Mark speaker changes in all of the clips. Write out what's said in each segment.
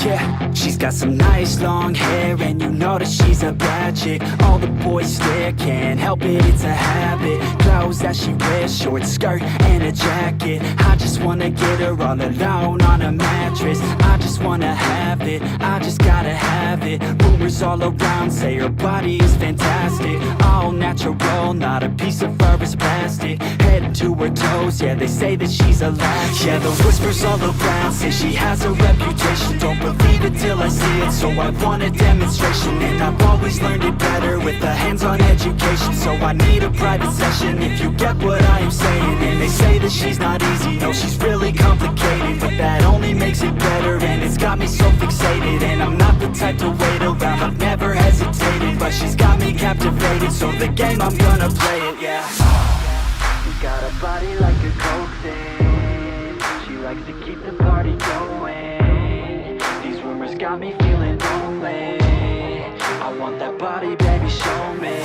Speaker 1: Yeah, she's got some nice long hair, and you know that she's a bad chick. All the boys stare, can't help it, it's a habit. Clothes that she wears, short skirt and a jacket. I just wanna get her all alone on a mattress. I just wanna have it, I just gotta have it. Rumors all around say her body is fantastic. All natural, not a piece of fur is plastic. Head to her toes, yeah, they say that she's a latch. Yeah, the whispers all around say she has a reputation. Don't believe it till I see it, so I want a demonstration. And I've always learned it better with a hands-on education. So I need a private session if you get what I am saying. And they say that she's not easy, no, she's really complicated. But that only makes it better, and it's got me so fixated. And I'm not the type to wait around, I've never hesitated. But she's got me captivated, so the game, I'm gonna play it, yeah. She got a body like a coke thing. She likes to keep the party going. These rumors got me feeling lonely. I want that body, baby, show me.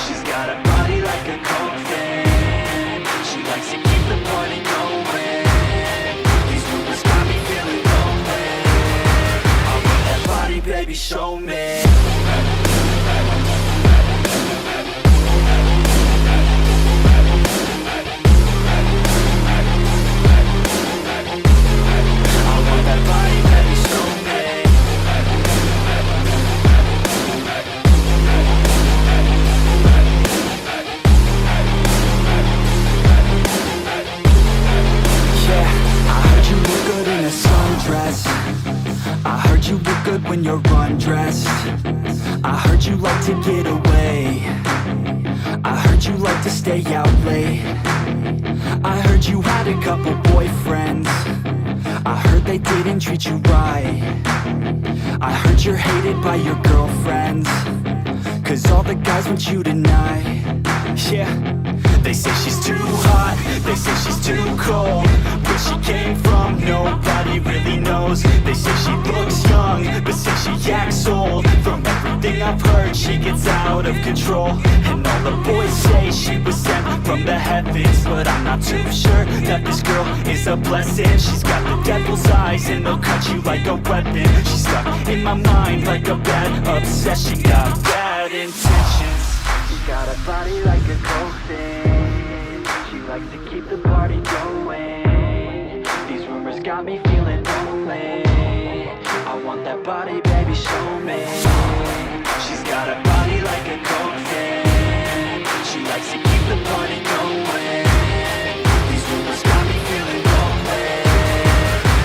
Speaker 1: She's got a body like a coke thing. She likes to keep the party going. These rumors got me feeling lonely. I want that body, baby, show me. I heard you look good when you're undressed. I heard you like to get away. I heard you like to stay out late. I heard you had a couple boyfriends. I heard they didn't treat you right. I heard you're hated by your girlfriends, 'cause all the guys want you tonight. Yeah, they say she's too hot, they say she's too cold. Where she came from, nobody really knows. They say she looks young, but say she acts old. From everything I've heard, she gets out of control. And all the boys say she was sent from the heavens, but I'm not too sure that this girl is a blessing. She's got the devil's eyes, and they'll cut you like a weapon. She's stuck in my mind like a bad obsession. Got bad intentions. She's got a body like a coke thing. She likes to keep the party going. These rumors got me feeling lonely. I want that body, baby, show me. She's got a body like a coke thing. She likes to keep the party going. These rumors got me feeling lonely.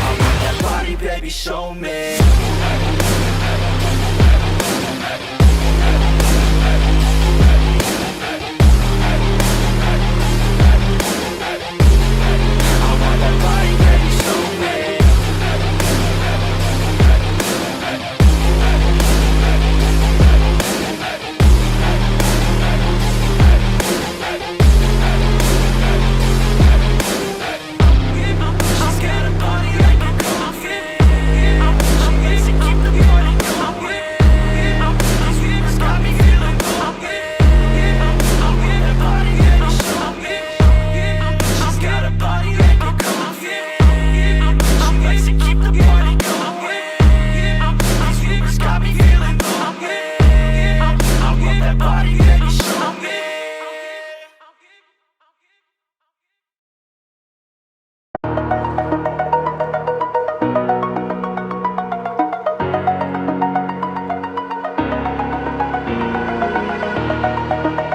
Speaker 1: I want that body, baby, show me.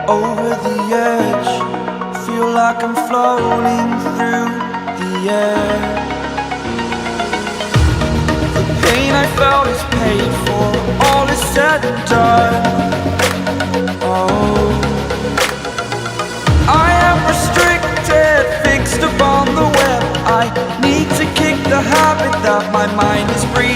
Speaker 2: Over the edge, feel like I'm floating through the air. The pain I felt is paid for, all is said and done. Oh, I am restricted, fixed upon the web. I need to kick the habit that my mind is breathing.